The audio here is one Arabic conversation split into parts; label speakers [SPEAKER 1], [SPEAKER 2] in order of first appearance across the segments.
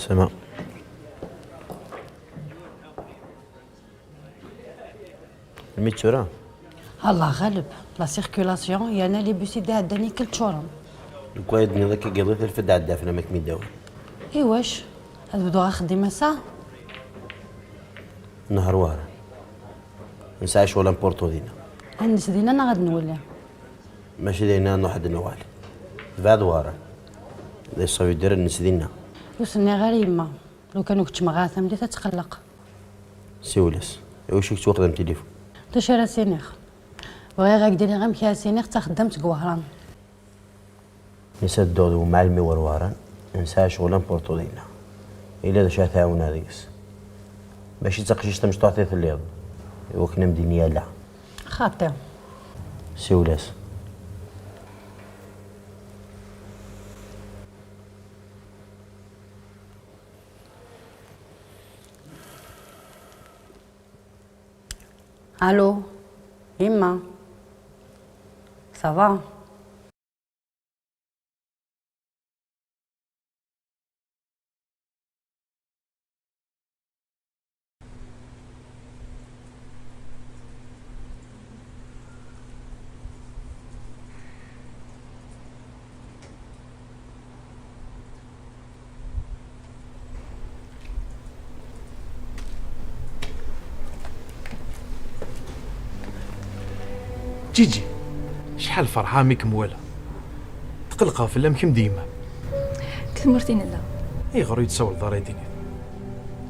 [SPEAKER 1] سماء. الميتشورة
[SPEAKER 2] الله غالب لا سيركولاسيون يا انا لي بوسي داني كل شورم.
[SPEAKER 1] الكوايد نذاك قضيت الفد على الدافنة ماك ميداول.
[SPEAKER 2] اي واش غنبدو خديمة ساعة
[SPEAKER 1] نهار وارا نسعى ولا نبورتو دينا
[SPEAKER 2] الناس دينا انا غاد نولي
[SPEAKER 1] ماشي دينا نوحد نوالي بعد وارا لي صاوي يدير الناس دينا
[SPEAKER 2] وسني غير يما لو كانوا كنت مغاثة ملي تتقلق
[SPEAKER 1] سيولس واش كنت واخد التليفون
[SPEAKER 2] تشرا سينيخ بغي غاك ديري غير مكيا سينيخ تا خدمت كوهران
[SPEAKER 1] نسى الدود ومعلمي وروارا نسى شغل نبورتو دينا إلا دا شا تعاون هذيكس ماشي تقشيش تمش تعطيت الليض وكنا مدينيا لا
[SPEAKER 2] خاطر
[SPEAKER 1] سيولاس
[SPEAKER 2] الو يما صافا
[SPEAKER 3] جيجي شحال فرحة ميك موالة تقلقها في اللام كيم ديما
[SPEAKER 4] كثمرتين لا
[SPEAKER 3] يغرو يتساول داري ديني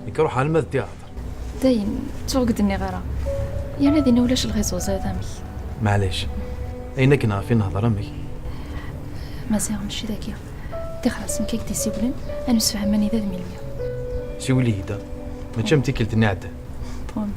[SPEAKER 3] يك روح على الماء التياتر
[SPEAKER 4] داين توقدني غيرا يعني دينا ولاش الغيزو زاد امي
[SPEAKER 3] معليش اين كنا فين نهضر امي
[SPEAKER 4] مازال ماشي داكيا دي خلاص نكيك دي سيبلين انا نسفهم ماني ذا 100
[SPEAKER 3] سيولي هدا ما تشمتي كلتني عدا
[SPEAKER 4] بون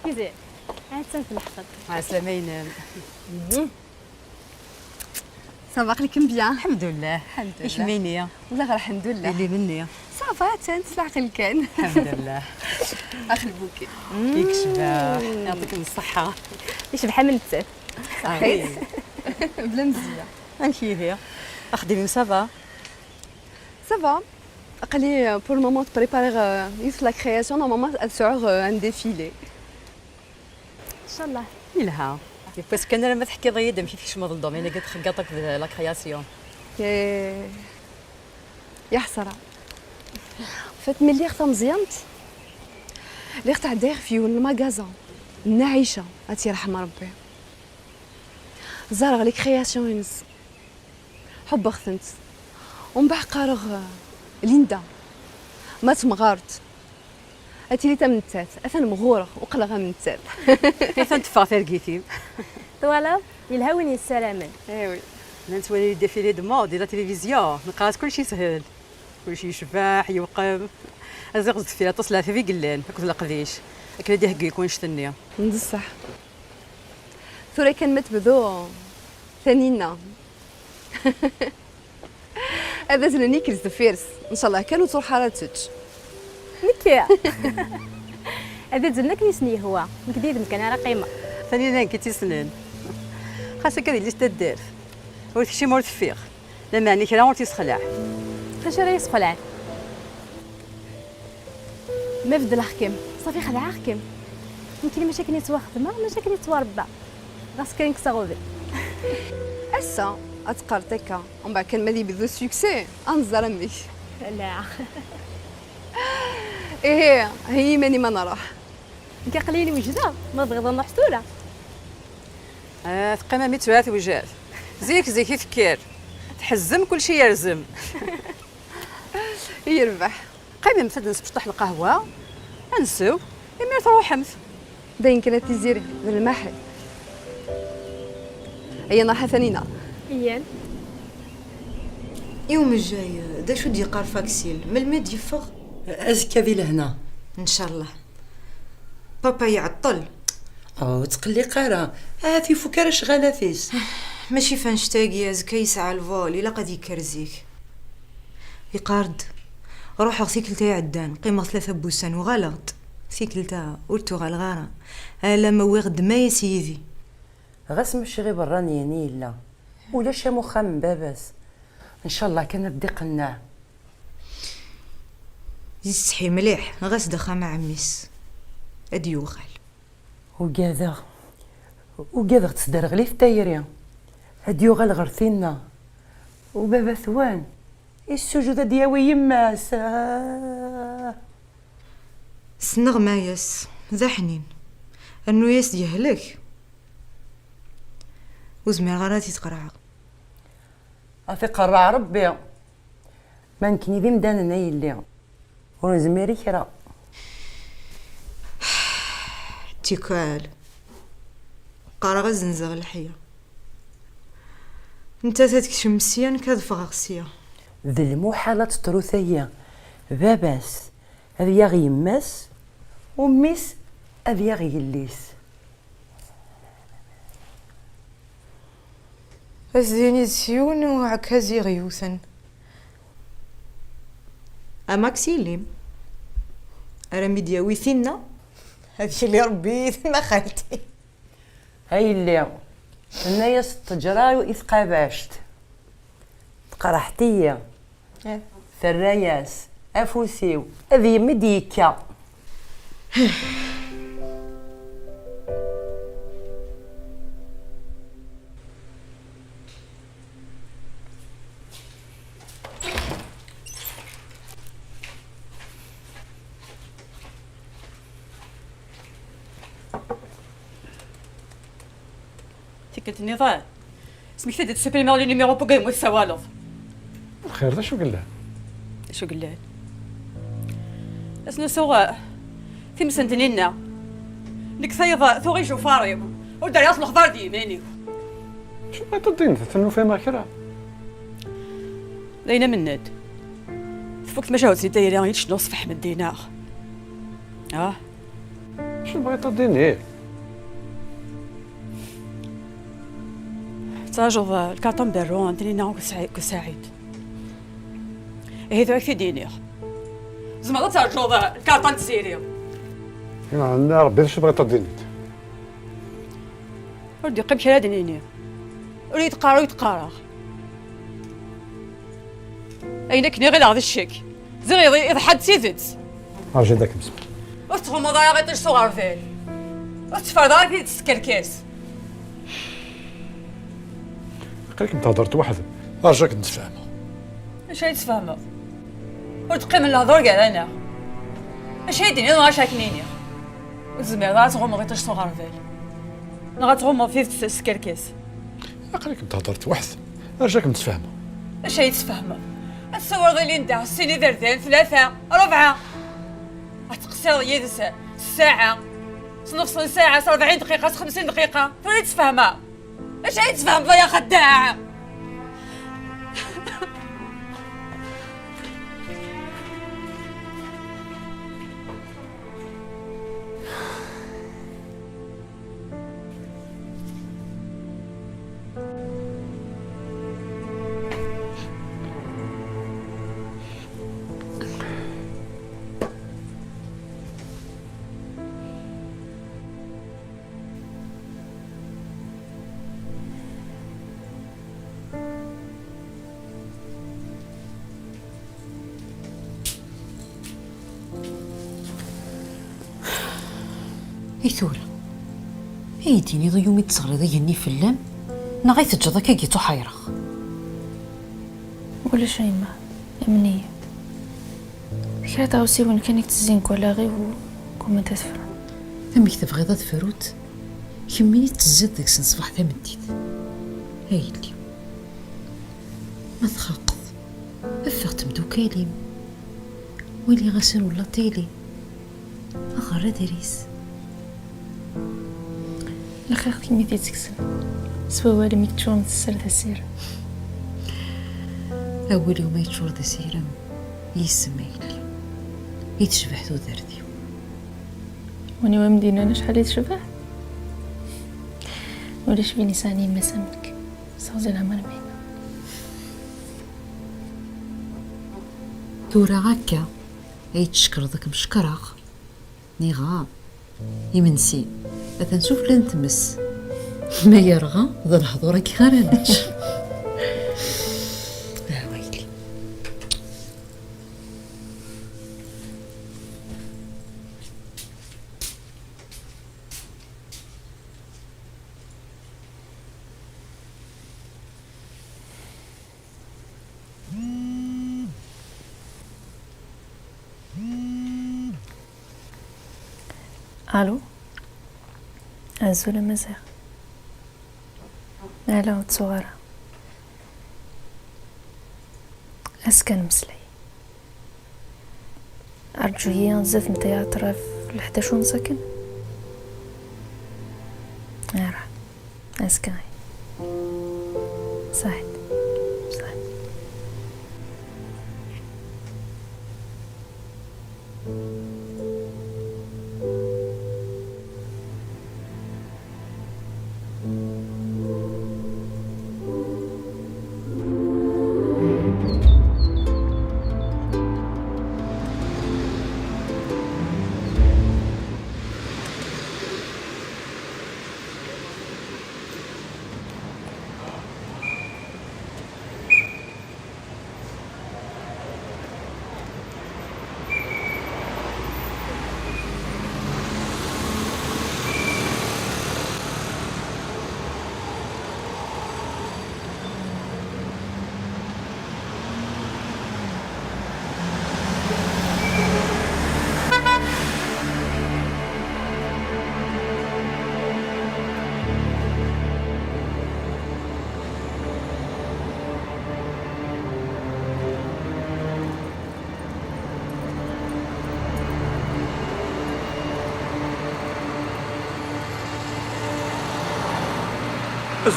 [SPEAKER 5] كيزي عاد في الحقد
[SPEAKER 6] مع سلامين.
[SPEAKER 5] صافا لكم بيان
[SPEAKER 6] الحمد لله الحمد لله. يحميني
[SPEAKER 5] والله غير الحمد لله
[SPEAKER 6] اللي مني
[SPEAKER 5] صافا تنس العقل كان
[SPEAKER 6] الحمد لله.
[SPEAKER 5] اخ البوكي
[SPEAKER 6] فيك شباب يعطيكم الصحة.
[SPEAKER 5] يشبح من التاف صحيت بلا مزيه
[SPEAKER 6] انكي هي اخدمي صافا
[SPEAKER 5] صافا قال لي بور المومون تبريباري يوث لا كرياسيون نورمالمون سور ان ديفيلي ان شاء الله
[SPEAKER 6] لها باسكو انا لما تحكي ضيد مشيت كيش ما ضدهم انا قلت خقاطك في لا كرياسيون
[SPEAKER 5] يا حسره فات ملي اختها مزيانت اللي اختها داير في الماغازان النعيشه هاتي رحم ربي زارغ لي كرياسيون ينس حب اختنت ومن بعد قارغ ليندا مات مغارت هاتي لي تم التات اثن مغوره وقلغه من التات
[SPEAKER 6] كيف نتفا فرقيتي
[SPEAKER 5] فوالا يلهوني السلامه
[SPEAKER 6] ايوي نتولي ديفيلي دو مود ديال التلفزيون نقرات كلشي سهل كلشي يشبح يوقف ازغز فيها تصلع في قلان هاك القديش هاك دي هكا يكون شتني
[SPEAKER 5] بصح ثوري كان متبذو ثانينا هذا زلني كيلز فيرس ان شاء الله كانوا تروح حارتك
[SPEAKER 7] نكيا هذا زلنك نسني هو جديد كان على قيمه
[SPEAKER 6] ثاني لان كنتي سنان خاصك هذه اللي تدار ورتشي مور تفيق لما يعني كرا ورتي تخلع
[SPEAKER 7] فاش راه يسخلع ما بدا الحكم صافي خلع حكم يمكن مشاكل نتوا خدمه مشاكل نتوا ربع راسك كاين كساغوبي
[SPEAKER 5] اسا اتقرتك ومن بعد كان مالي بذو سوكسي انزر امي
[SPEAKER 7] لا
[SPEAKER 5] ايه هي ماني ما نروح
[SPEAKER 7] كيقليلي وجده ما بغيت نروح حتوله
[SPEAKER 6] تقيمه ميتوات وجات زيك زي كيفكر تحزم كل شيء يرزم
[SPEAKER 5] يربح
[SPEAKER 6] قايمه مثلا نسبح القهوه نسو اما تروح امس
[SPEAKER 5] داين كانت تزيري من المحل هي نروح ثانينا
[SPEAKER 7] ايان
[SPEAKER 8] يوم الجاي دا شو دي قار فاكسيل من الميد يفغ ازكى ذي لهنا
[SPEAKER 9] ان شاء الله. بابا يعطل.
[SPEAKER 8] تقلي قارة في فكرة شغالة فيس.
[SPEAKER 9] ماشي فنشتاقي ازكى يسعى الفول الا قد يكرزيك يقارد. روح سيكلتا عدان قيمة 3 بوسان وغلط سيكلتا ورتو غالغارة الا ما وغد ما يا سيدي.
[SPEAKER 8] غاس ماشي غير براني يعني لا ولا شي مخام باباس ان شاء الله كان بدي قناع.
[SPEAKER 9] يستحي مليح غاس دخا مع عميس ادي يوغل
[SPEAKER 8] وكذا تصدر غلي في الدايرة هاد يوغل غرثينا وبابا ثوان السجود دياوي يماس.
[SPEAKER 9] سنغ ما ياس ذا حنين انو ياس يهلك وزمير غراتي تقرع
[SPEAKER 8] افي قرع ربي ما يمكن يدي مداننا يلي ونزميري كرا
[SPEAKER 9] تيكال قرا غزنزغ الحياه انت تتكشم مسيان كذف غسيه
[SPEAKER 8] ذي المحالات تروثية باباس هذي ياغي يماس وميس هذي ياغي يليس.
[SPEAKER 9] أزديني زيون وعكازي غيوثن أماكسيليم أرامي دياوي ثنا هذه اللي ربي ما خالتي
[SPEAKER 8] هاي اللي الناس تجرى وإذ قابشت قرحتية ثراياس أفوسيو هذه مديكة.
[SPEAKER 6] تيكت النظام سميك تدي تسوبريمير لي نيميرو بوغيم والسوالف.
[SPEAKER 3] الخير ذا شو قلنا؟
[SPEAKER 6] شو قلال؟ اسنو سواء في مسنتنينا لك ثيضا ثوغي شو فاريب وداري اصل خضار ديماني.
[SPEAKER 3] شو بغيت تدين تنو فيما كرا؟
[SPEAKER 6] لينا مناد فوقت ما جاوت لي دايرين غير شنو صفح من الدينار.
[SPEAKER 3] شو بغيت تدين ايه؟
[SPEAKER 6] تاجر الكارطون برو عندني ناو كسعيد هذا في دينير زعما تاجر الكارطون تسيري
[SPEAKER 3] عندنا ربي شو بغيت تدين؟
[SPEAKER 6] ودي قيم كلا دينير وليد قارو يتقارا اينك ني غير هذا الشيك زغير اذا حد سيدت
[SPEAKER 3] ارجع داك بسم
[SPEAKER 6] وتهم ضايع غير صغار فيل وتفرضا في تسكركيس
[SPEAKER 3] قالك انت هضرت وحدك ارجاك نتفاهموا.
[SPEAKER 6] اش هاي تفهموا وتقيم الهضور كاع انا اش هاي ديني ما شاكنيني وزمير راه تغوم غير صغار فيل نغتغوم في تسكركيس.
[SPEAKER 3] قالك انت هضرت وحدك ارجاك نتفاهموا.
[SPEAKER 6] اش هاي تفهموا الصور غير اللي ندع السيني دردين 3 4 غتقصر يدس الساعة نص ساعة 40 دقيقة 50 دقيقة فين تفهمها اش هاي تفهم يا خداع.
[SPEAKER 10] ثورة هيديني ضو يومي تصغري ضيني في اللام نغاي تجد كي جيتو حيرخ
[SPEAKER 4] ولا شي ما امنيه كرا تاوسي وين كانك تزينك ولا غير وكما تفر
[SPEAKER 10] امك تبغيض تفروت كميني تزيد ديك صباح تمديد هايلي ما تخاقض افاق تبدو كاليم ويلي غسر ولا طيلي اغرى دريس
[SPEAKER 4] الخير كمي تيتكسن سوا والي ميتشون تسر تسير
[SPEAKER 10] اول يوم يتشور تسيرم يسميلي يتشبح ذردي.
[SPEAKER 4] وني ومدينة أنا شحال يتشبح ولاش فيني ساني ما سمك صوزي العمر مين
[SPEAKER 10] ثورة هكا يتشكر ذاك مشكرخ نيغا يمنسي اذا نشوف لين تمس ما يرغى ذا الحضور كي خرجت. ويلي
[SPEAKER 4] الو عزوله مزيغ على ود صغيرة اسكن مسلي ارجويا نزف نتايا طرف ل11 ونسكن راح اسكن صحيح صحيح.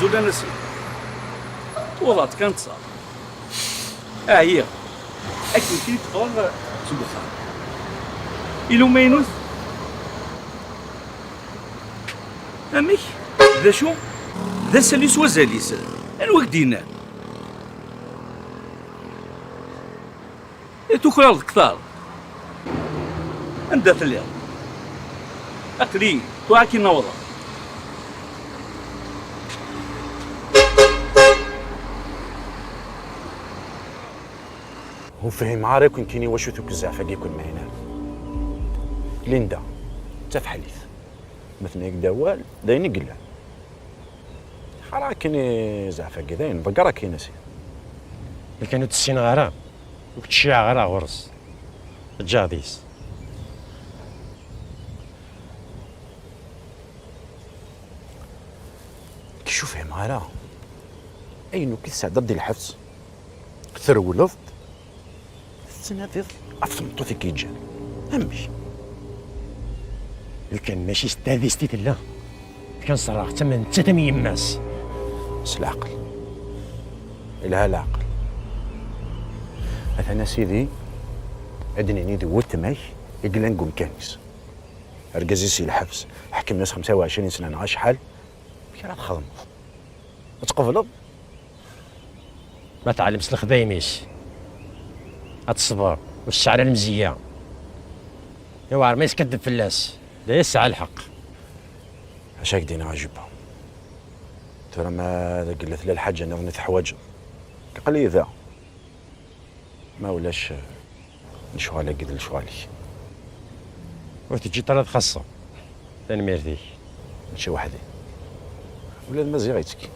[SPEAKER 11] زولا نسي وضعت كانت صار هي اكيد كي تقول تبخر إلو ما ينوث اميك ذا شو ذا سليس وزاليس انوك دينا توكل الكثار عندها ثليل اقلي توعكي نوضه
[SPEAKER 1] وفهم عارك كيني واش ثوك الزعفه كيكون معنا ليندا تفحليث مثلا دوال دايني قلا خرا كيني زعفه كذاين بقرا كيناسي
[SPEAKER 12] كانوا تسين غرا وكتشيع غرا غرس الجاديس
[SPEAKER 1] كي شوفهم غرا اينو كي سعد دي الحبس كثر ولفظ سنافذ افصم طوفي كيجا امشي
[SPEAKER 12] كان ماشي ستاديستي تلا كان صراحة تمن تتمي يماس
[SPEAKER 1] بس العقل إلها العقل مثلا سيدي أدنيني ذي وتماي يقلا نقوم كانيس أرقزيسي الحبس حكم ناس 25 سنة أنا شحال كي راه تخدم تقفلض
[SPEAKER 12] ما تعلمش الخدايميش هاد الصبر والشعر المزية يوعر ما يسكذب فلاس لا يسعى الحق
[SPEAKER 1] اش هكدينا عجبها ترى ما قلت لي الحاجة انا ظنيت حواجه قال لي ذا ما ولاش نشوالي قد نشوالي
[SPEAKER 12] وتجي طرد خاصة تنميرتي
[SPEAKER 1] ماشي وحدي ولاد مزيغيتك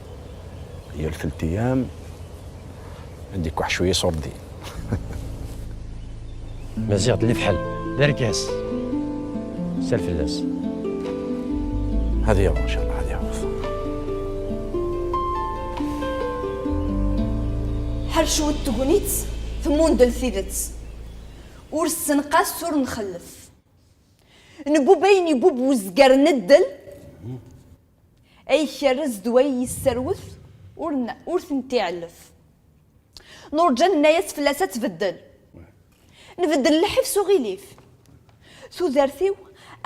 [SPEAKER 1] هي الفلت ايام عندك واحد شويه صردي
[SPEAKER 12] مزيغ اللي فحل دار كاس سال فلاس
[SPEAKER 1] هذه يابا ان شاء الله هذه يابا
[SPEAKER 5] حرشو التقونيت ثمون دل ثيلت ورس نقاس سور نخلف نبو بيني بوب وزقر ندل اي شرز دوي السروث ورث تعلف نور جنة يس فلاسة تبدل نبدل الحفس وغيليف
[SPEAKER 13] تودرتيو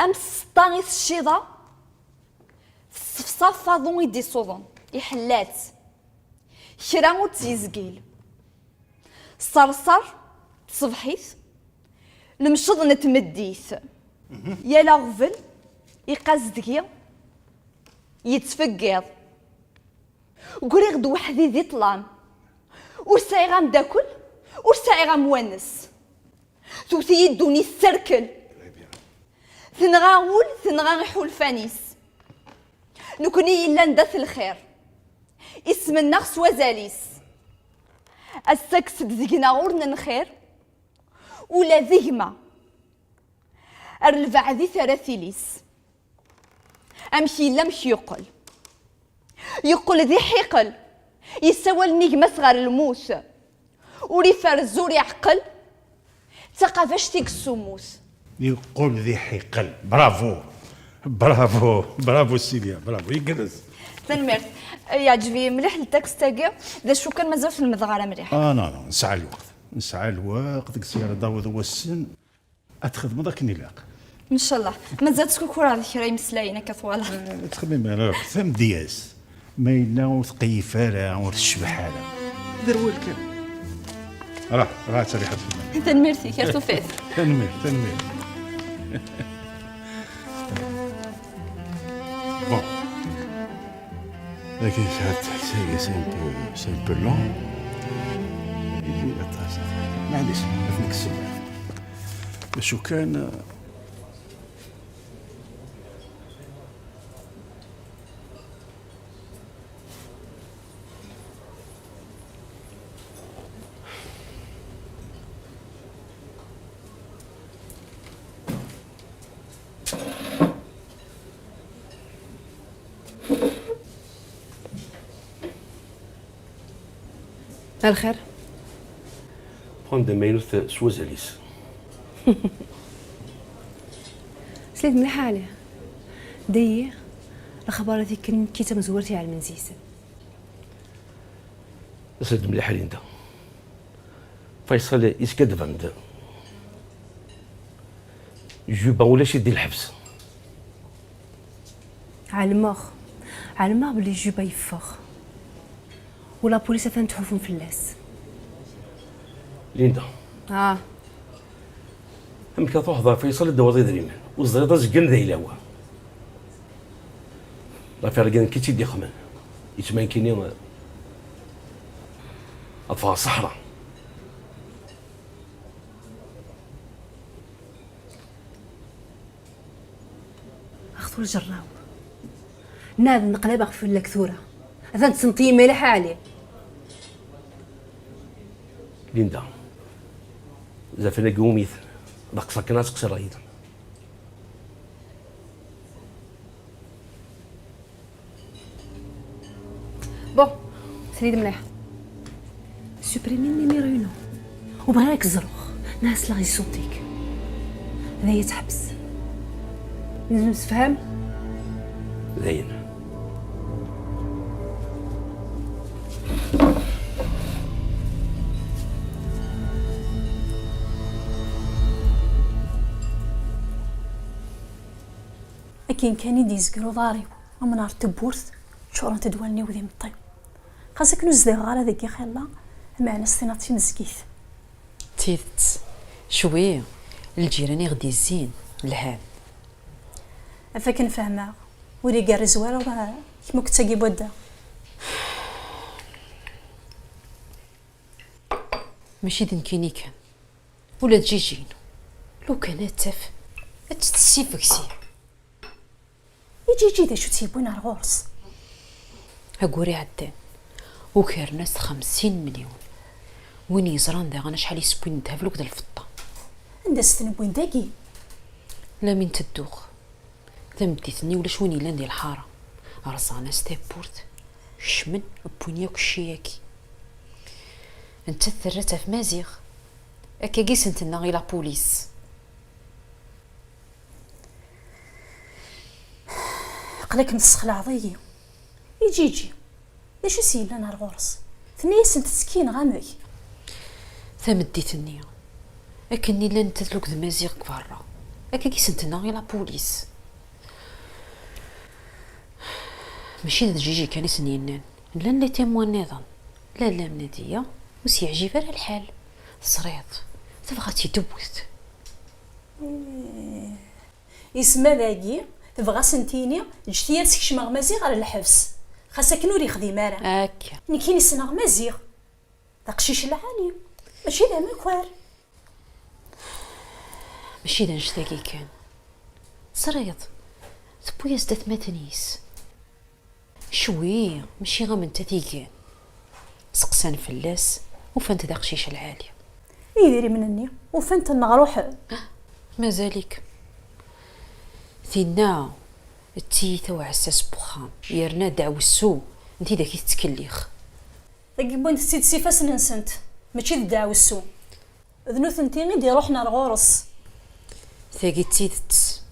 [SPEAKER 13] ام سطانيت الشيضه الصفصاف فاضون يدي صوضون يحلات كرا وتيزقيل صرصر تصبحيت المشط نتمديت يا لغفل يقاز دقيا يتفقض وقولي غد وحدي ذي طلام ورساي غام داكل ورساي غام ونس توتي يدوني السركل ثنغاول ثنغا حول فانيس نكوني إلا ندث الخير اسم النغس وزاليس السكس بزيقنا غورنا الخير ولا ذيهما الربع ذي ثلاثيليس أمشي لمشي يقول ذي حقل يسوى النجمة صغار الموس ولي فرزور يعقل تقافش تيك السموس
[SPEAKER 14] يقول ذي حقل. برافو برافو برافو سيليا، برافو يقرز.
[SPEAKER 13] تنمرت يعجبني مليح التكست تاعي ذا شو كان مازال في المضغره مليح.
[SPEAKER 14] لا نسعى الوقت، نسعى الوقت. ديك السياره داوود هو السن اتخدم داك نلاق
[SPEAKER 13] ان شاء الله مازال تكون كره هذيك راهي مسلاينه كطواله
[SPEAKER 14] تخدم انا ثم دياس ما ينا وثقيفه لا ورشبح هذا ذروه الكلام. راه تريحه في الماء.
[SPEAKER 13] تنمرتي كيف توفيت
[SPEAKER 14] تنمير بون لكن سي ان بو لون. معليش فيك السمع شو كان
[SPEAKER 5] الخير.
[SPEAKER 12] بخون دو مينوت سوازاليس.
[SPEAKER 5] سليت مليحة عليه داير الخبر هذيك كان كي مزورتي على المنزيس.
[SPEAKER 12] سليت مليحة ليندا. فيصل يسكدفند جوبا ولا شي ديال الحبس.
[SPEAKER 5] على المغ بلي جوبا يفخ ولا بوليس تنتحفون في اللاس.
[SPEAKER 12] ليندا هم كتروح ضا فيصل الدوازي دريمان والزريطه زقن ذا يلاوه لا فارقين كي تيدي خمان يتمان كيني اطفال الصحراء.
[SPEAKER 5] اخذوا الجراو ناد نقلب في الكثوره اذا تسنطي مليحه عليه.
[SPEAKER 12] ليندا زافنا قوميث ناقصك ناس قصر ايضا.
[SPEAKER 5] بون سريد مليح سوبريمي نيميرو يونو وبراك الزروخ ناس لا غيصوتيك هذا يتحبس لازم نتفهم
[SPEAKER 12] زين.
[SPEAKER 7] أكين كان يدي يزقرو ضاري أما نار تبورث شورا تدوالني وذي مطيب خاصك نزدي غالا ذيك خلا معنا ستيناتي مزكيث
[SPEAKER 10] تيت شويه الجيراني غدي الزين الهاب
[SPEAKER 7] أفاكن فاهمة ولي قاري زوار راه كيما كنت تجيب ودا
[SPEAKER 10] ماشي دنكيني كان ولا تجيجين لو كان تف تستسي فكسي
[SPEAKER 7] يجي ذا شو تيبون على الغرس
[SPEAKER 10] هقوري عدان وكار ناس 50 مليون وين يزران ذا غانا شحال يسبوين دهب لوك دا الفطه
[SPEAKER 7] عندها ستنبوين داكي
[SPEAKER 10] لا من تدوخ ثمديتني ولا شوين يلان ديال الحاره رصانا ستيبورت شمن بوينياك الشياكي انت ثرتها في مازيغ اكا قيسنتنا غير لا بوليس
[SPEAKER 7] قلك مسخ العضيه يجي ليش سيلا نهار غرس ثنيا سنت سكين غامي
[SPEAKER 10] ثمديتني اكني لا نتلوك ذا مازيغ كفارا هكا كيسنتنا غير لابوليس. ماشي هاد جيجي كان سنينان لا لي تيموان نظام لا مناديه وسي يعجبها الحال صريط تبغى تيدوث.
[SPEAKER 7] يسمى ذاكي تبغى سنتيني جتي تكشم غمازيغ على الحبس خاصك كنور يخدم مارا
[SPEAKER 10] هكا
[SPEAKER 7] نكيني سنا غمازيغ تقشيش العالم ماشي ذا مكوار
[SPEAKER 10] ماشي ذا نشتاقي كان صريط تبويا زدات ماتنيس شويه ماشي غا من تثيقان سقسان فلاس وفانت ذا قشيش العالي
[SPEAKER 7] يديري منني وفانت نغروح
[SPEAKER 10] مازالك ثينا التيثة وعساس بخام يرنا دعو السو انتي داكي تتكليخ
[SPEAKER 7] ذاك بوين تسيد سيفاس ننسنت ماشي الدعوة السو ذنوث انتي غيدي روحنا الغورس
[SPEAKER 10] ثاقي تيثت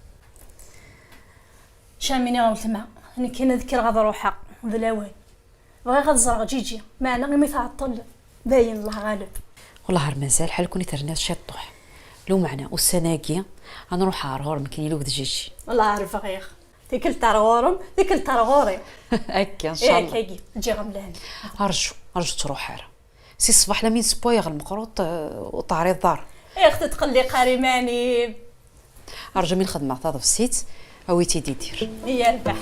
[SPEAKER 7] شاميني غاو ثما انا كي نذكر غادا روحها ذا الاوان بغي غاد زرع جيجي معنا غير ما يتعطل باين الله غالب
[SPEAKER 10] والله غير مازال حال كوني ترنات شطوح لو معنا والسناقيه غنروح عرغور يمكن يلوذ جيجي
[SPEAKER 7] والله عارفه غير ديك الترغورم ديك الترغوري
[SPEAKER 10] هكا ان شاء الله
[SPEAKER 7] هكا تجي غملاني
[SPEAKER 10] ارجو تروح هذا سي الصباح لمين سبويغ المقروط وطاري الدار
[SPEAKER 7] يا اختي تقلي قريماني
[SPEAKER 10] ارجو من خدمه تاض في السيت اويتي دير
[SPEAKER 7] هي البح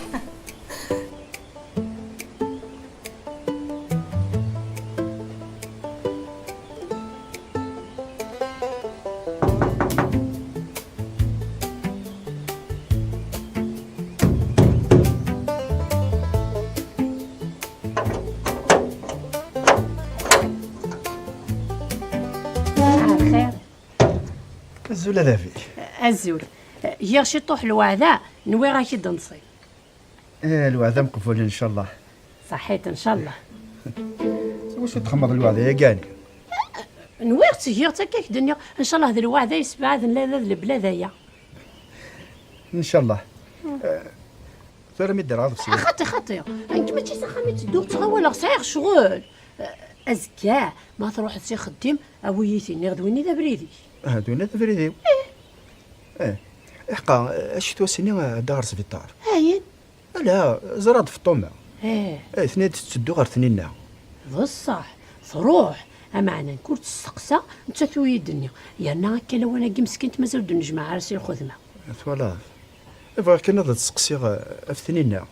[SPEAKER 14] الزول هذا فيك
[SPEAKER 2] الزول هي شي طوح الوعدة نوي غاشي دنصي
[SPEAKER 14] الوعدة مقفول ان شاء الله.
[SPEAKER 2] صحيت ان شاء الله.
[SPEAKER 14] واش تخمض الوعدة يا كاني
[SPEAKER 2] نوي تجي تاكيك الدنيا ان شاء الله هذا الوعدة يسبع لا البلاد هيا
[SPEAKER 14] ان شاء الله. ترى مي دير عرف سي
[SPEAKER 2] خطي انت ماشي ساخا تدوق تغول صغير شغل ازكى ما تروح تسي خديم اويتيني غدويني ذا بريدي
[SPEAKER 14] هادونا تفريدي حقا اش توسيني دار في الدار
[SPEAKER 2] هاين
[SPEAKER 14] لا زراد في الطومه
[SPEAKER 2] اثنين
[SPEAKER 14] تسدو غير ثنينا
[SPEAKER 2] بصح تروح معنا نكون تسقسا انت توي الدنيا يانا هكا لو انا كي مسكنت مازال نجمع راسي الخدمه
[SPEAKER 14] فوالا فوالا كنا تسقسي في ثنينا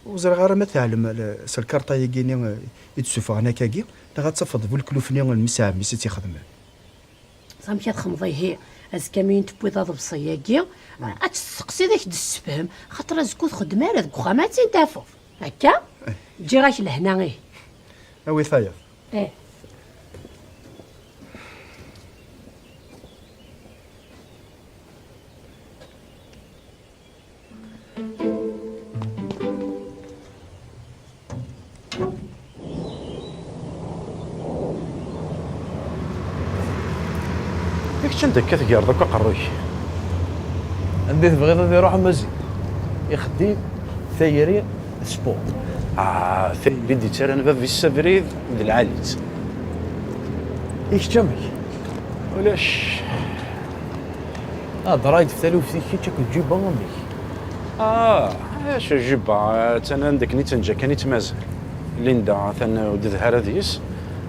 [SPEAKER 14] وزرا غير ما تعلم الكارطه يجيني يتسوف انا كاكي غتصفد بالكلوفني المساعد مي سيتي خدمه
[SPEAKER 2] صامشي تخمضي هي ازكا مين تبوي ضاد بصياكيا تسقسي داك السفهم خاطر ازكو خدمه هذوك خاماتين تافو هكا تجي غاش لهنا غيه
[SPEAKER 14] اوي ثاير
[SPEAKER 1] كنت كتقير دوكا قروي
[SPEAKER 3] عندي تبغيض غادي يروح مزي يخدم ثيري سبور
[SPEAKER 1] ثيري دي ترى انا في السفريد د العاليت
[SPEAKER 3] يشتمك
[SPEAKER 1] ولاش
[SPEAKER 3] ضرايد في ثالوف كي تاكل جيبه امي
[SPEAKER 1] اش جيبه انا عندك ني تنجا كاني تمازل ليندا ثنا ود هذيس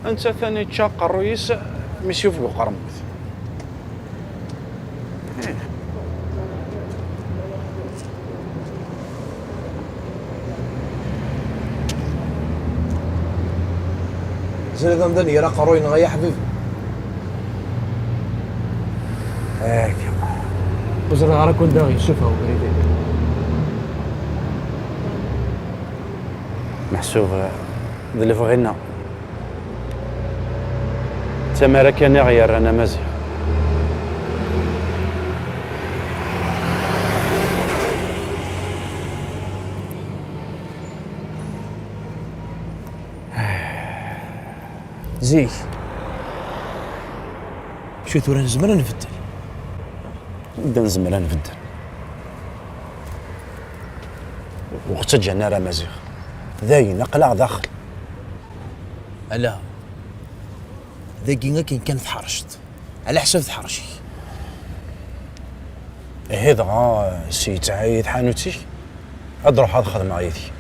[SPEAKER 1] انت ثاني تشاق الرئيس ميسيو في قرموت
[SPEAKER 3] زين قام دني راه قروين غيا حبيبي
[SPEAKER 1] هاك
[SPEAKER 3] وزرا غير كون داغي شوفها وبريدي
[SPEAKER 1] محسوب اللي بغينا تمارا كان غير انا مازال
[SPEAKER 3] زيك شو ثورة نزمر نفدل
[SPEAKER 1] نبدا نزمر نفدل وقت جانا راه مازيغ ذاين قلع داخل
[SPEAKER 3] لا ذاكي كان تحرشت على حساب تحرشي
[SPEAKER 1] هذا سي تعايد حانوتي اروح هاد الخدمه غايتي.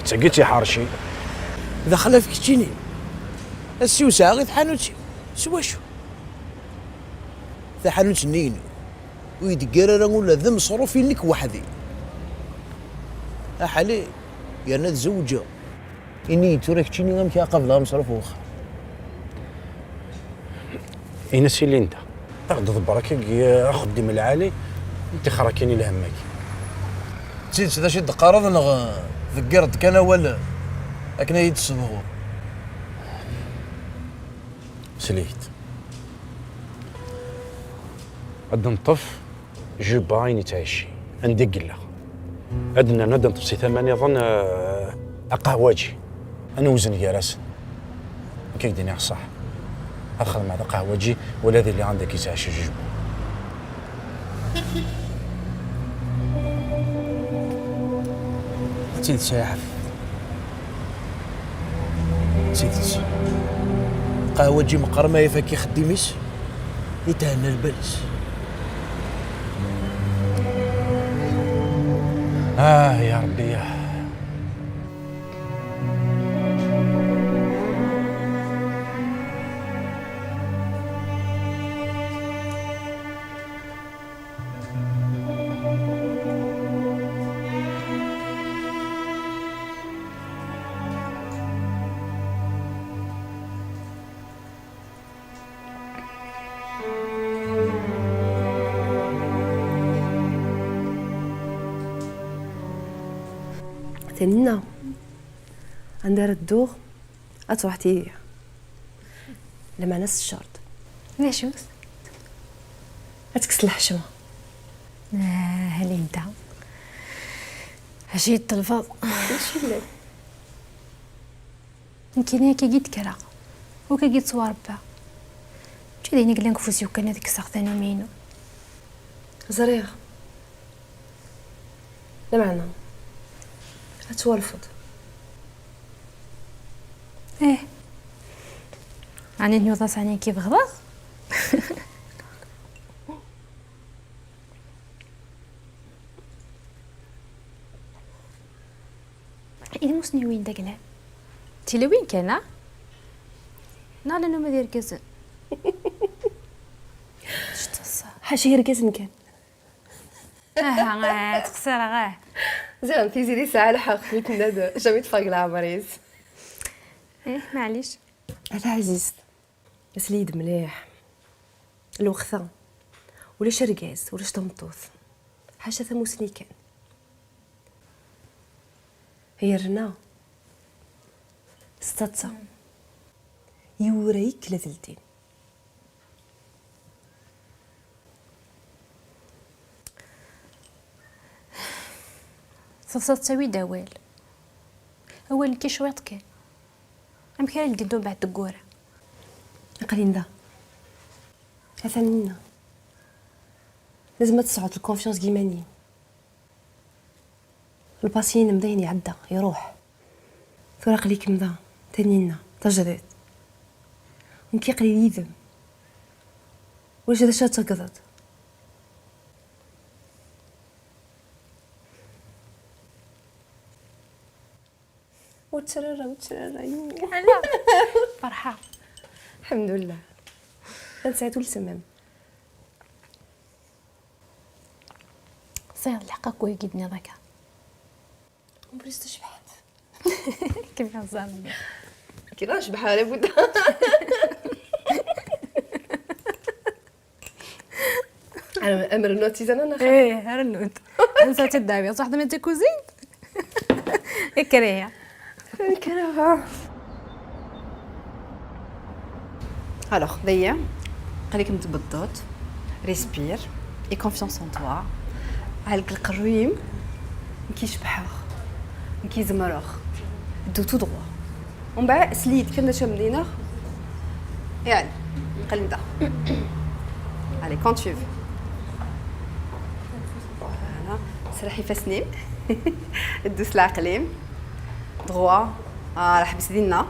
[SPEAKER 1] تقيتي حارشي
[SPEAKER 15] دخلها فيك تجيني السي وساعة غير حانوتي سوا شو ذا حانوت نينو ويدقر ولا ذا مصروفي لك وحدي احالي يا انا تزوجه اني توريك تجيني غير كي قبلها مصروف واخا
[SPEAKER 1] اين سي ليندا تاخذ برك خدي من العالي انت خراكيني لهمك
[SPEAKER 15] نسيت ذا شد قرض نغ ذكرت كان ولا لكن هي تصبغوا
[SPEAKER 1] سليت غاد نطف جو باين تعيشي ندق له عندنا نبدا نطف سي 8 ظن قهوجي انا وزن يا راس كيديني صح ادخل مع قهوجي ولا ذي اللي عندك يتعشى جوج
[SPEAKER 15] نسيت ساعة نسيت قهوة تجي مقرمة يفك يخدميش يتهنى البلس
[SPEAKER 1] يا ربي
[SPEAKER 5] تنينا عندها الدوغ أتوحتي لما ناس الشرط
[SPEAKER 4] ليش وس؟
[SPEAKER 5] أتكس الحشمة
[SPEAKER 4] هلي انت هشي التلفاظ
[SPEAKER 5] ماشي لا
[SPEAKER 4] يمكن هيك جيت كرا وكا جيت صوار با جيديني قلنا كفوسي وكان هذيك الساعتين مينو
[SPEAKER 5] زريغ لمعنا أتولفض
[SPEAKER 4] ايه عني نيوضاس عني كيف غضاض إذا موسني وين دقلا تيلا وين كان نالا نو ما دير كزن شتصا
[SPEAKER 5] حاشي يركزن كان
[SPEAKER 4] تخسر غاه
[SPEAKER 5] زين في زيدي ساعة لحق فيت ندى جامي تفاق العمريز
[SPEAKER 4] ايه معليش
[SPEAKER 5] هذا عزيز بس ليد مليح الوخثة ولا شرقاز ولا شطمطوث حاجة ثموسني كان هي رنا ستاتسا يوريك لثلتين
[SPEAKER 4] صفصة تسوي دوال أول كي شويط كان أم كان القدوم بعد الدقورة
[SPEAKER 5] أقلين ذا أثنينا لازم تصعد الكونفيونس كيماني الباسيين مدين يعدى يروح فراق ليك مذا تنينا تجدد مكي قليل يذم واش هذا شات تقضت وتسرر
[SPEAKER 4] لا فرحة
[SPEAKER 5] الحمد لله نسعد السمام
[SPEAKER 4] صير الحقك ويجيبني ذاك
[SPEAKER 5] مبريز تشبحت
[SPEAKER 4] كيف يهزرني
[SPEAKER 5] كي نشبح على بودا انا امر النوتي انا
[SPEAKER 4] ايه رنوت نسيت الدابي صح من الجاكوزي الكريه
[SPEAKER 5] الكريه الوغ ديا خليك متبضوط ريسبير اي كونفيونس ان توا علق القرويم كيشبحوخ كيزمروخ دو تو دروا ومن بعد سليت كنا شاملينه يعني قلنا علي كونت شوف فوالا سرحي فاسنين دوس العقليم دروا راح بس دينا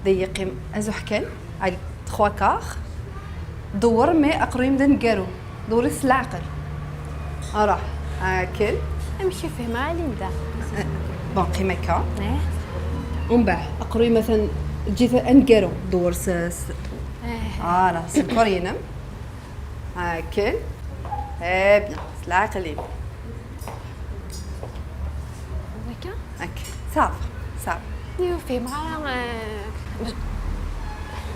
[SPEAKER 5] ضيقي ازو حكان على 3 كار دور مي اقري مدا نقارو دوري العقل راح اكل
[SPEAKER 4] امشي فهمها ليندا
[SPEAKER 5] بون قيمه كا ومن بعد اقري مثلا جيت نقارو دور لا سكر ينم اكل بيان العقل هكا صافي
[SPEAKER 4] يو فهمها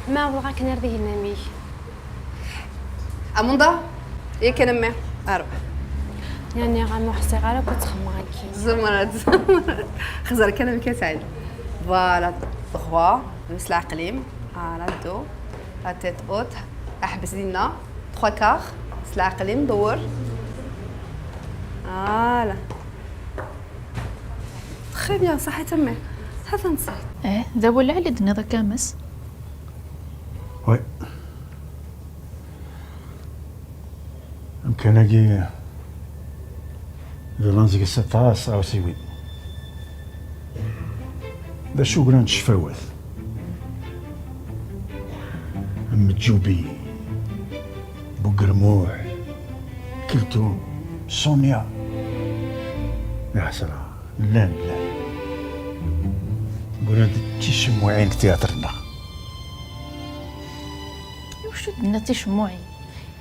[SPEAKER 4] ما بغاك نرضيه نامي
[SPEAKER 5] اموندا ياك نمي اروح
[SPEAKER 4] يعني غا محسي غير كنت خماكي
[SPEAKER 5] زمرت خزر كان كاسعد فوالا 3 نمس العقليم على دو لا تيت اوت احبس دينا 3 كار نمس العقليم دور فوالا تخي بيان صحي تمي صحي تنصي
[SPEAKER 4] ذا ولا على دنا ذا كامس
[SPEAKER 14] وي يمكن اجي لانزق 16 او سيوي ذا شو قران شفاوث متجوبي بوقرموح كلتو سونيا يا حسرة لا قران تشمو عين تياترنا
[SPEAKER 4] وشو دنا تشموعي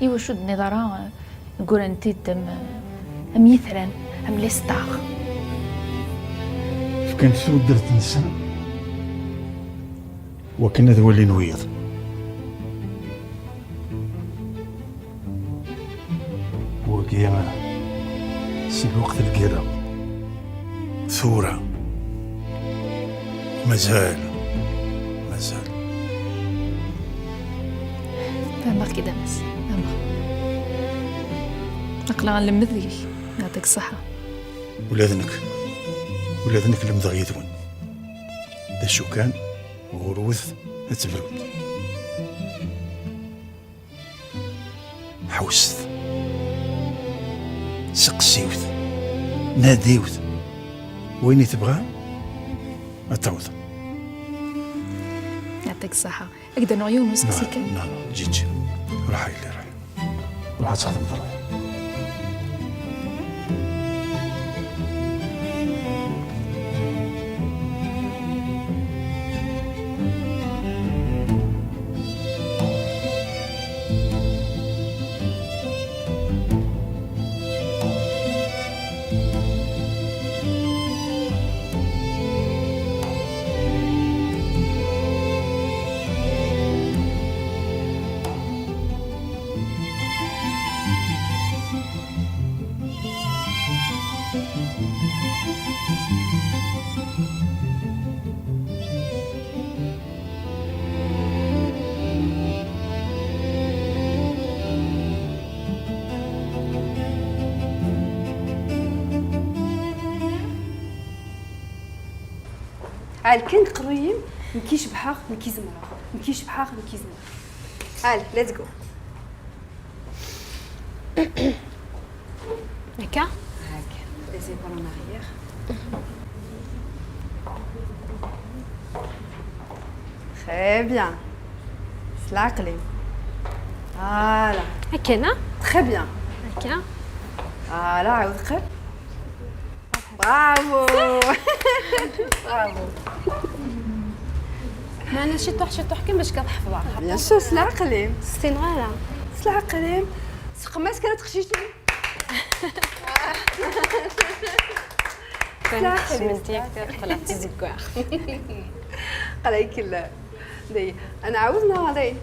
[SPEAKER 4] ايوا شو دنا ضرا نقول انت ام يثرن ام ليستاغ
[SPEAKER 14] فكانت ثرو درت نسا وكنا ذو اللي نويض وكيما سي الوقت القرا ثورة مازال
[SPEAKER 4] فهمك كده بس فهمك أقلع لمذيك يعطيك الصحة
[SPEAKER 14] ولادنك المضغيثون ذا شو كان وروث تبرد حوست سقسيوث ناديوث ويني تبغى أتعوذ
[SPEAKER 4] يعطيك الصحة أقدر عيون وسكسيكا
[SPEAKER 14] لا جيت راح راح تصادم ضروري
[SPEAKER 5] عال كان قريم مكيش بحاق مكي زمرة مكيش بحاق مكي زمرة عال ليتس جو
[SPEAKER 4] هكا
[SPEAKER 5] لازم بون اغيير تري بيان سلاقلي فوالا
[SPEAKER 4] هكانا
[SPEAKER 5] تري بيان
[SPEAKER 4] هكا
[SPEAKER 5] فوالا عاود قر برافو برافو
[SPEAKER 4] معنا شي طوح كان باش كتحفظها
[SPEAKER 5] بيان سور سلاقلي
[SPEAKER 4] ستين غالا
[SPEAKER 5] سلاقلي سقماس كانت خشيتي
[SPEAKER 4] كان خدمتي طلعتي زكوع
[SPEAKER 5] عليك لا دي انا عاوزنا علي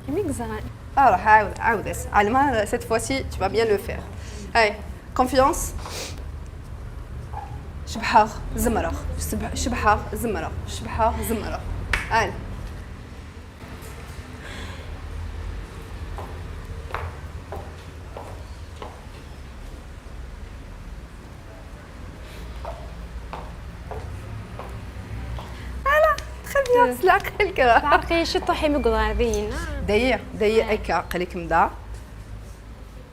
[SPEAKER 4] يميك زغال
[SPEAKER 5] راح عاود علما cette fois-ci tu vas bien le faire هاي confiance شبحاغ زمرغ شبحاغ زمرغ شبحاغ زمرغ هاي سلاق الكرا
[SPEAKER 4] تعرفي شي طوحي مقضاضين
[SPEAKER 5] دايا هكا قالك مدا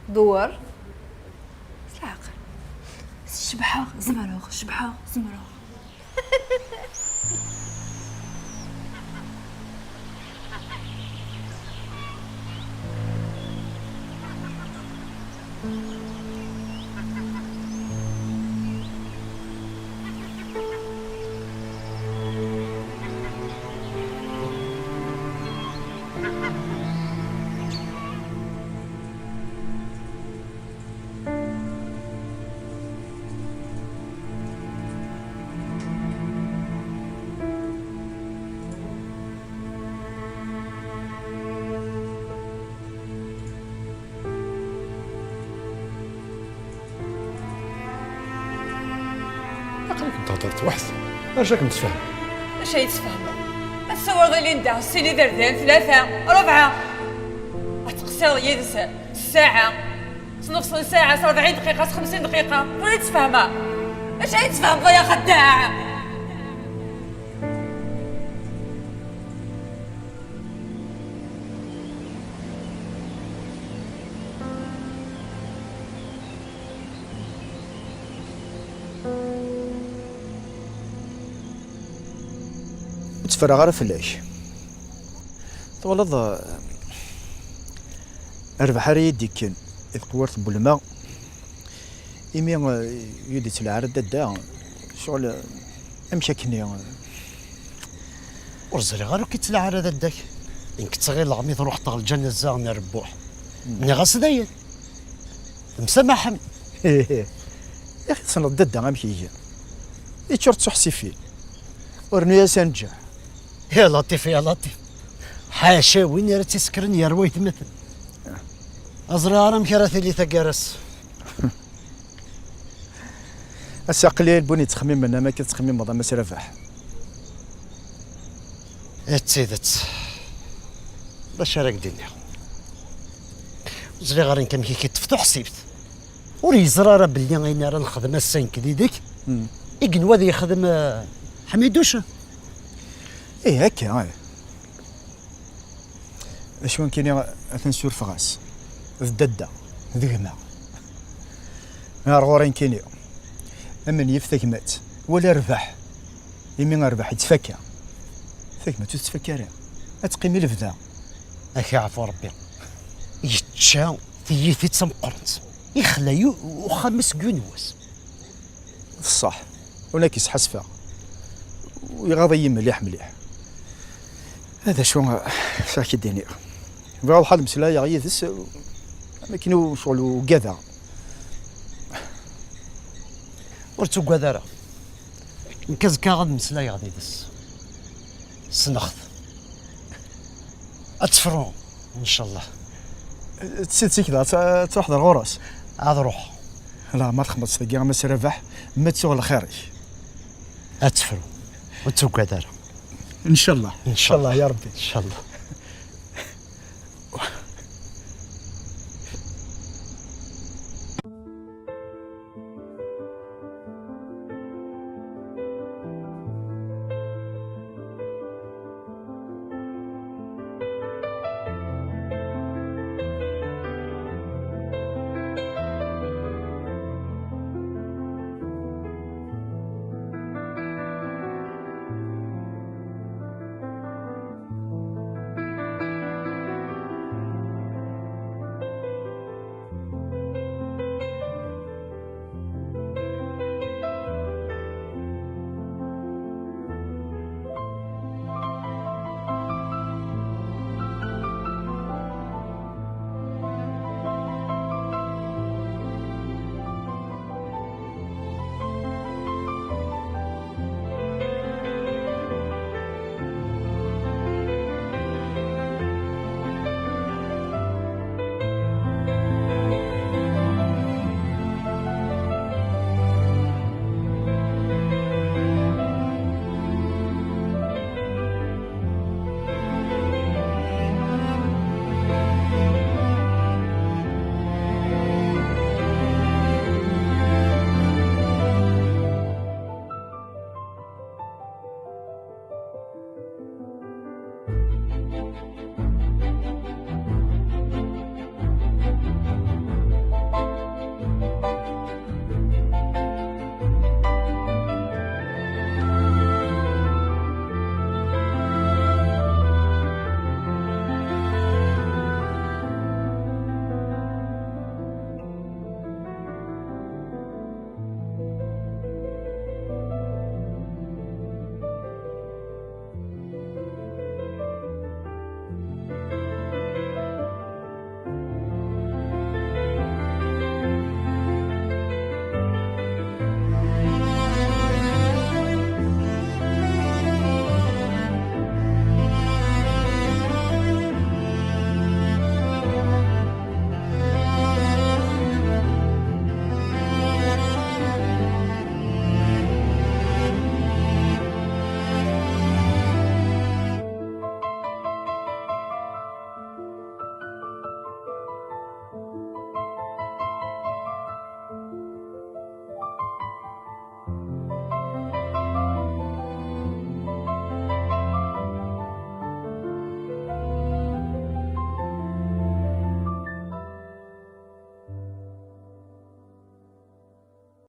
[SPEAKER 5] دور سلاق شبحة زمرغ شبحة زمرغ
[SPEAKER 12] صرت وحد ارجاك نتفاهم.
[SPEAKER 6] اش يتفهموا؟ الصور غير ليندا سيني دردان 3 4 غتقصر يدس الساعة نص ساعة 40 دقيقة 50 دقيقة وين تفهمها؟ اش يتفهم يا خداع؟
[SPEAKER 14] تفرغ غير فلاش طولض اربح يديك كان اذ قورت بالماء إيمي يدي تلعرض دا شغل امشي كني
[SPEAKER 12] ورزري غير كي تلعرض داك انك تغير العميد روح طغل الجنة الزاغني ربوح مني غاس داير مسامح
[SPEAKER 14] يا اخي تصنع دا غامشي يجي يتشرط تحسي فيه ورنو يا سنجح
[SPEAKER 12] يا لطيف يا لطيف حاشا وين راه تسكرني يا رويت مثل أزرار مكرثي اللي تقرس
[SPEAKER 14] قليل بوني تخميم منا ما كتخميم مضى ما سرفح
[SPEAKER 12] تسيدت باش راك ديني زري غير كم كي كتفتح حسيبت وري زراره باللي غينا راه نخدم السين كديدك يقنوا ذي يخدم حميدوشه
[SPEAKER 14] ايه هكا اشوان كاين اثنسور فغاس الدده ذيما نهار غورين كاين امن يفتك مات ولا ربح يمين ربح يتفكى فيك ما تتفكى راه اتقيمي الفدا
[SPEAKER 12] اخي عفو ربي يتشا ثيثي تسمقرنت يخلى وخمس كونواس
[SPEAKER 14] الصح ولكن حسفه ويغاضي مليح مليح هذا شو شاكي الدنيا بغا الحال مسلايا غيثس ما كاينو شغل كذا
[SPEAKER 12] ورتو كذا نكزكا غاد مسلايا غادي دس سنخذ اتفرون ان شاء الله
[SPEAKER 14] تسيت كذا تحضر غراس
[SPEAKER 12] عاد روح
[SPEAKER 14] لا ما تخمص تلقى ما سربح ما تسوغ الخيري
[SPEAKER 12] اتفرون وتو كذا
[SPEAKER 14] ان شاء الله
[SPEAKER 12] ان شاء الله
[SPEAKER 14] يا ربي
[SPEAKER 12] ان شاء الله